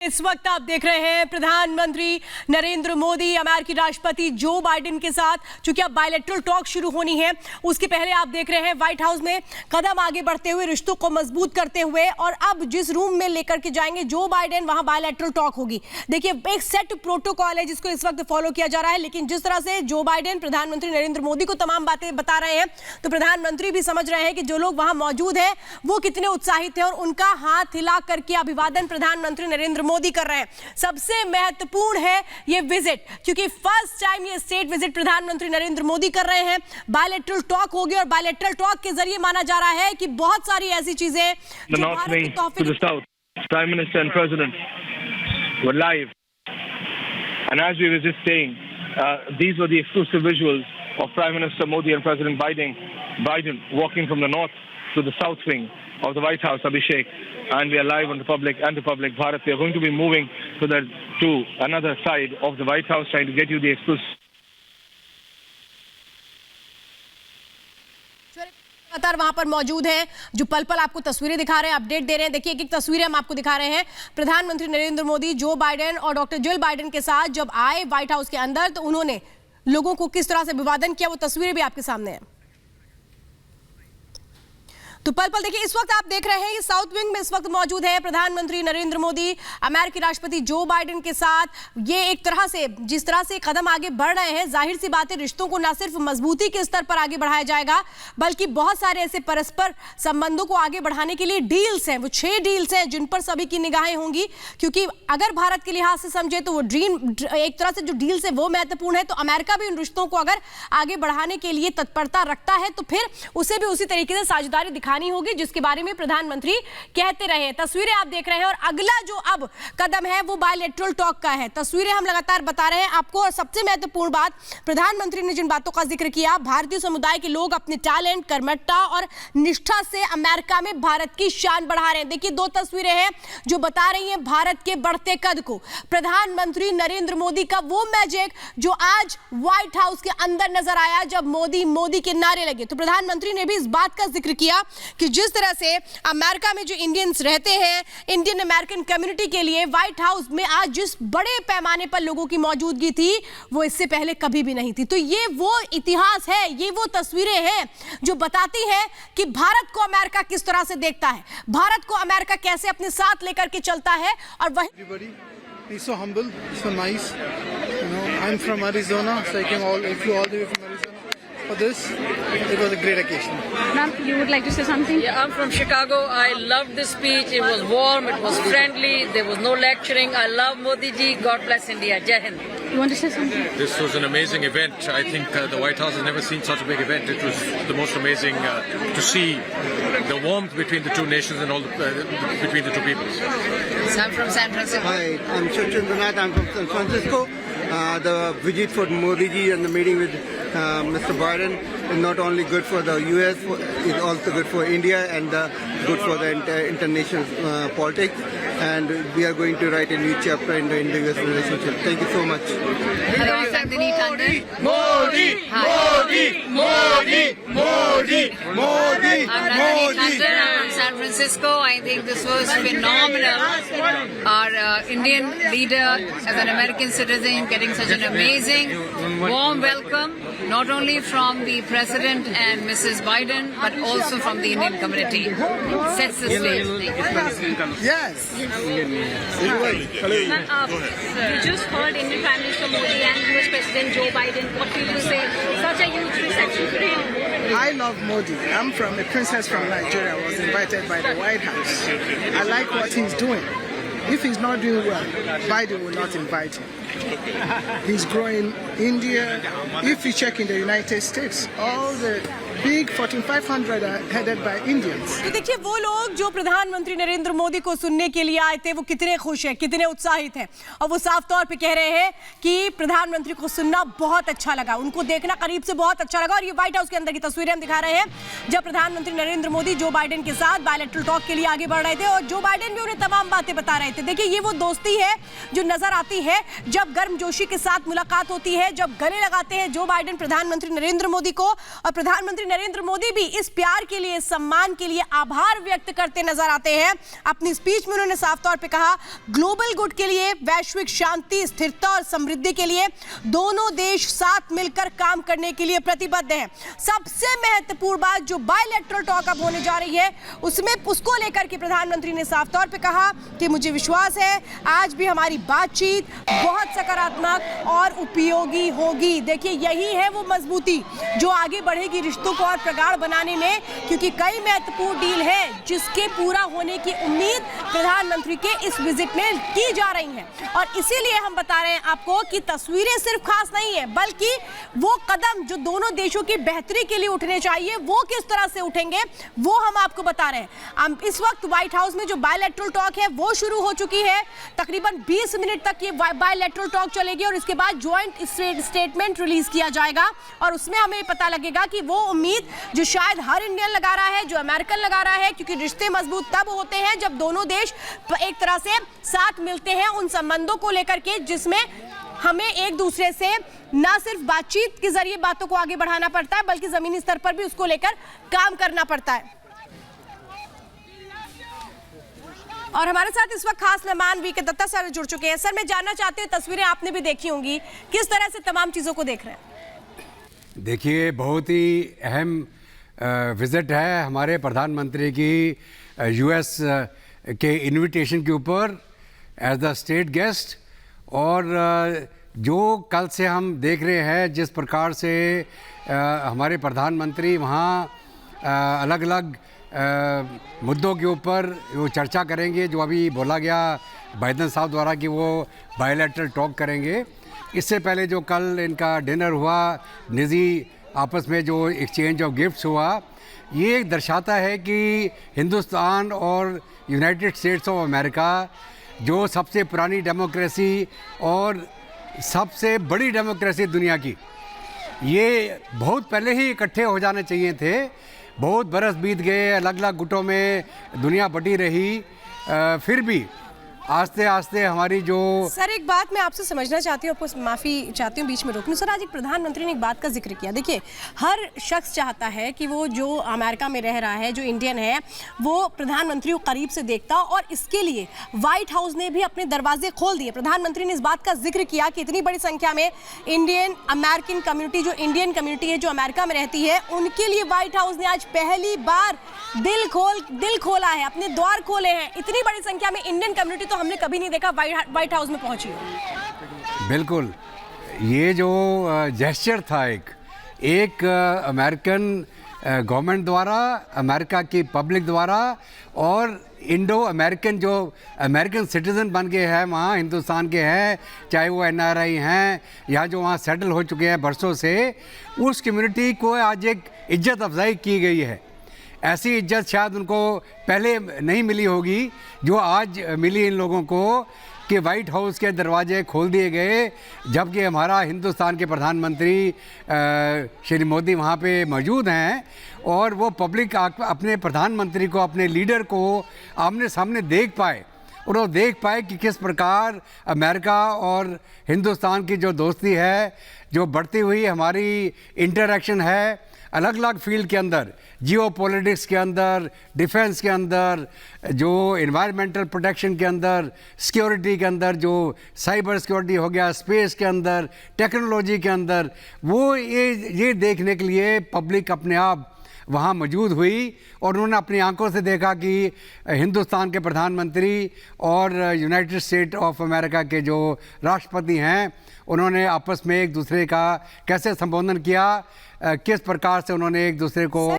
इस वक्त आप देख रहे हैं प्रधानमंत्री नरेंद्र मोदी अमेरिकी राष्ट्रपति जो बाइडेन के साथ, चूंकि अब बायलैटरल टॉक शुरू होनी है, उसके पहले आप देख रहे हैं व्हाइट हाउस में कदम आगे बढ़ते हुए, रिश्तों को मजबूत करते हुए, और अब जिस रूम में लेकर के जाएंगे जो बाइडेन, वहां बायलैटरल टॉक होगी। देखिए, एक सेट प्रोटोकॉल है जिसको इस वक्त फॉलो किया जा रहा है, लेकिन जिस तरह से जो बाइडेन प्रधानमंत्री नरेंद्र मोदी को तमाम बातें बता रहे हैं, तो प्रधानमंत्री भी समझ रहे हैं कि जो लोग वहां मौजूद हैं वो कितने उत्साहित हैं, और उनका हाथ हिला करके अभिवादन प्रधानमंत्री नरेंद्र मोदी कर रहे हैं। सबसे महत्वपूर्ण है ये विजिट, क्योंकि फर्स्ट टाइम ये स्टेट विजिट प्रधानमंत्री नरेंद्र मोदी कर रहे हैं। बायलैटरल टॉक होगी, और बायलैटरल टॉक के जरिए माना जा रहा है कि बहुत सारी ऐसी चीजें जो भारत के तोहफे to the south. Prime Minister and President were live, and as we were just saying, these were the exclusive visuals of Prime Minister Modi and President Biden walking from the north to the south wing of the White House, Abhishek, and we are live on Republic Bharat. We are going to be moving to another side of the White House, trying to get you the exclusive. लगातार वहां पर मौजूद हैं, जो पल पल आपको तस्वीरें दिखा रहे हैं, अपडेट दे रहे हैं। देखिए, एक तस्वीरें हम आपको दिखा रहे हैं। प्रधानमंत्री नरेंद्र मोदी जो बाइडेन और डॉक्टर जिल बाइडेन के साथ जब आए व्हाइट हाउस के अंदर, तो उन्होंने लोगों को किस तरह से अभिवादन किया, वो तस्वीरें भी आपके सामने हैं। तो पल पल देखिए, इस वक्त आप देख रहे हैं ये साउथ विंग में इस वक्त मौजूद है प्रधानमंत्री नरेंद्र मोदी अमेरिकी राष्ट्रपति जो बाइडेन के साथ। ये एक तरह से जिस तरह से कदम आगे बढ़ रहे हैं, जाहिर सी बात है रिश्तों को न सिर्फ मजबूती के स्तर पर आगे बढ़ाया जाएगा, बल्कि बहुत सारे ऐसे परस्पर संबंधों को आगे बढ़ाने के लिए डील्स हैं। वो 6 डील्स हैं जिन पर सभी की निगाहें होंगी, क्योंकि अगर भारत के लिहाज से समझे तो वो एक तरह से जो डील्स है वो महत्वपूर्ण है। तो अमेरिका भी उन रिश्तों को अगर आगे बढ़ाने के लिए तत्परता रखता है, तो फिर उसे भी उसी तरीके से साझेदारी होगी, जिसके बारे में प्रधानमंत्री कहते रहे। तस्वीरें आप देख रहे हैं, और अगला जो अब कदम है वो बायलैटरल टॉक का है। तस्वीरें हम लगातार बता रहे हैं आपको, और सबसे महत्वपूर्ण बात, प्रधानमंत्री ने जिन बातों का जिक्र किया, भारतीय समुदाय के लोग अपने टैलेंट, कर्मठता और निष्ठा से अमेरिका में भारत की शान बढ़ा रहे हैं। देखिए, 2 तस्वीरें हैं जो बता रही हैं भारत के बढ़ते कद को। प्रधानमंत्री नरेंद्र मोदी का वो मैजिक जो आज व्हाइट हाउस के अंदर नजर आया जब मोदी मोदी के नारे लगे। तो प्रधानमंत्री ने भी इस बात का जिक्र किया कि जिस तरह से अमेरिका में जो इंडियंस रहते हैं, इंडियन अमेरिकन कम्युनिटी के लिए व्हाइट हाउस में आज जिस बड़े पैमाने पर लोगों की मौजूदगी थी, वो इससे पहले कभी भी नहीं थी। तो ये वो इतिहास है, ये वो तस्वीरें हैं जो बताती हैं कि भारत को अमेरिका किस तरह से देखता है, भारत को अमेरिका कैसे अपने साथ लेकर के चलता है। और वही He's so humble, so nice. You know, I'm from Arizona, so I flew all the way from Arizona for this. It was a great occasion. Ma'am, you would like to say something? Yeah, I'm from Chicago. I loved this speech. It was warm, it was friendly, there was no lecturing. I love Modi ji. God bless India. Jai Hind. You want to say something? This was an amazing event. I think the White House has never seen such a big event. It was the most amazing to see the warmth between the two nations and all between the two peoples. So I'm from San Francisco. Hi, I'm Chandranath. I'm from San Francisco. The visit for Modi ji and the meeting with Mr. Biden is not only good for the U.S., it's also good for India and good for the international politics. And we are going to write a new chapter in the India-US relationship. Thank you so much. Hello, I'm Nandini Tandon. Modi, Modi, Modi, Modi, Modi, I'm Nandini Tandon. I'm from San Francisco. I think this was phenomenal. Our Indian leader, as an American citizen, getting such an amazing, warm welcome, not only from the President and Mrs. Biden, but also from the Indian community. Sets the stage. Yes. Ma'am, you just heard Indian Prime Minister Modi and US President Joe Biden. What will you say? Such a huge reception for him. I love Modi. I'm from a princess from Nigeria. I was invited by the White House. I like what he's doing. If he's not doing well, Biden will not invite him. He's growing India. If you check in the United States, all the big Fortune 500 are headed by Indians. तो देखिए, वो लोग जो प्रधानमंत्री नरेंद्र मोदी को सुनने के लिए आए थे, वो कितने खुश हैं, कितने उत्साहित हैं, और वो साफ तौर पे कह रहे हैं कि प्रधानमंत्री को सुनना बहुत अच्छा लगा, उनको देखना करीब से बहुत अच्छा लगा। और ये व्हाइट हाउस के अंदर की तस्वीरें हम दिखा रहे हैं जब प्रधानमंत्री नरेंद्र मोदी जो बाइडेन के साथ बायलैटरल टॉक के लिए आगे बढ़ रहे थे, और जो बाइडेन भी उन्हें तमाम बातें बता रहे थे। देखिए, ये वो दोस्ती है जो नजर आती है जब गर्मजोशी के साथ मुलाकात होती है, जब गले लगाते हैं जो बाइडेन प्रधानमंत्री नरेंद्र मोदी को, और प्रधानमंत्री नरेंद्र मोदी भी इस प्यार के लिए, सम्मान के लिए आभार व्यक्त करते नजर आते हैं। अपनी स्पीच में उन्होंने साफ तौर पे कहा, ग्लोबल गुड के लिए, वैश्विक शांति, स्थिरता और समृद्धि के लिए दोनों देश साथ मिलकर काम करने के लिए प्रतिबद्ध हैं। सबसे महत्वपूर्ण बात जो बायलैटरल टॉक अब होने जा रही है, उसमें उसको लेकर के प्रधानमंत्री ने साफ तौर पे कहा कि मुझे विश्वास है आज भी हमारी बातचीत बहुत सकारात्मक और उपयोगी होगी। देखिए, यही है वो मजबूती जो आगे बढ़ेगी रिश्तों को और प्रगाढ़ बनाने में, क्योंकि कई महत्वपूर्ण डील है जिसके पूरा होने की उम्मीद प्रधानमंत्री के इस विजिट में की जा रही है। और इसीलिए हम बता रहे हैं आपको कि तस्वीरें सिर्फ खास नहीं है, बल्कि वो कदम जो दोनों देशों की बेहतरी के लिए उठने चाहिए वो किस तरह से उठेंगे वो हम आपको बता रहे हैं। इस वक्त व्हाइट हाउस में जो बायलैटरल टॉक है वो शुरू हो चुकी है। तकरीबन 20 मिनट तक ये बायलैटरल टॉक चलेगी और इसके बाद ज्वाइंट स्टेटमेंट रिलीज किया जाएगा और उसमें हमें पता लगेगा कि वो उम्मीद जो शायद हर इंडियन लगा रहा है, जो अमेरिकन लगा रहा है, क्योंकि रिश्ते मजबूत तब होते हैं जब दोनों देश एक तरह से साथ मिलते हैं उन संबंधों को लेकर के जिसमें हमें एक दूसरे से ना सिर्फ बातचीत के जरिए बातों को आगे बढ़ाना पड़ता है, बल्कि जमीनी स्तर पर भी उसको लेकर काम करना पड़ता है। और हमारे साथ इस वक्त खास मेहमान वीके दत्ता सर जुड़ चुके हैं। सर, मैं जानना चाहती हूँ, तस्वीरें आपने भी देखी होंगी, किस तरह से तमाम चीजों को देख रहे हैं? देखिए, बहुत ही अहम विजिट है हमारे प्रधानमंत्री की यूएस के इनविटेशन के ऊपर एज द स्टेट गेस्ट। और जो कल से हम देख रहे हैं जिस प्रकार से हमारे प्रधानमंत्री वहाँ अलग अलग मुद्दों के ऊपर वो चर्चा करेंगे, जो अभी बोला गया बाइडेन साहब द्वारा कि वो बायलैटरल टॉक करेंगे। इससे पहले जो कल इनका डिनर हुआ, निजी आपस में जो एक्सचेंज ऑफ गिफ्ट्स हुआ, ये दर्शाता है कि हिंदुस्तान और यूनाइटेड स्टेट्स ऑफ अमेरिका जो सबसे पुरानी डेमोक्रेसी और सबसे बड़ी डेमोक्रेसी दुनिया की, ये बहुत पहले ही इकट्ठे हो जाने चाहिए थे। बहुत बरस बीत गए, अलग अलग गुटों में दुनिया बटी रही, फिर भी आस्ते आस्ते हमारी जो। सर, एक बात मैं आपसे समझना चाहती हूँ, आपको माफ़ी चाहती हूँ बीच में रोकने। सर, आज एक प्रधानमंत्री ने एक बात का जिक्र किया। देखिए, हर शख्स चाहता है कि वो जो अमेरिका में रह रहा है, जो इंडियन है, वो प्रधानमंत्री को करीब से देखता हो, और इसके लिए व्हाइट हाउस ने भी अपने दरवाजे खोल दिए। प्रधानमंत्री ने इस बात का जिक्र किया कि इतनी बड़ी संख्या में इंडियन अमेरिकन कम्युनिटी, जो इंडियन कम्युनिटी है जो अमेरिका में रहती है, उनके लिए व्हाइट हाउस ने आज पहली बार दिल खोला है, अपने द्वार खोले हैं। इतनी बड़ी संख्या में इंडियन कम्युनिटी तो हमने कभी नहीं देखा व्हाइट हाउस में पहुंची हो। बिल्कुल, ये जो जेस्चर था एक अमेरिकन गवर्नमेंट द्वारा, अमेरिका की पब्लिक द्वारा, और इंडो अमेरिकन जो अमेरिकन सिटीज़न बन गए हैं वहाँ हिंदुस्तान के हैं, चाहे वो एनआरआई हैं या जो वहाँ सेटल हो चुके हैं बरसों से, उस कम्युनिटी को आज एक इज्जत अफजाई की गई है। ऐसी इज्जत शायद उनको पहले नहीं मिली होगी जो आज मिली इन लोगों को, कि वाइट हाउस के दरवाजे खोल दिए गए, जबकि हमारा हिंदुस्तान के प्रधानमंत्री श्री मोदी वहाँ पे मौजूद हैं और वो पब्लिक अपने प्रधानमंत्री को, अपने लीडर को आमने सामने देख पाए और वो देख पाए कि किस प्रकार अमेरिका और हिंदुस्तान की जो दोस्ती है, जो बढ़ती हुई हमारी इंटरेक्शन है अलग अलग फील्ड के अंदर, जियो पॉलिटिक्स के अंदर, डिफेंस के अंदर, जो इन्वायरमेंटल प्रोटेक्शन के अंदर, सिक्योरिटी के अंदर, जो साइबर सिक्योरिटी हो गया, स्पेस के अंदर, टेक्नोलॉजी के अंदर, वो ये देखने के लिए पब्लिक अपने आप वहाँ मौजूद हुई और उन्होंने अपनी आंखों से देखा कि हिंदुस्तान के प्रधानमंत्री और यूनाइटेड स्टेट ऑफ अमेरिका के जो राष्ट्रपति हैं, उन्होंने आपस में एक दूसरे का कैसे संबोधन किया, किस प्रकार से उन्होंने एक दूसरे को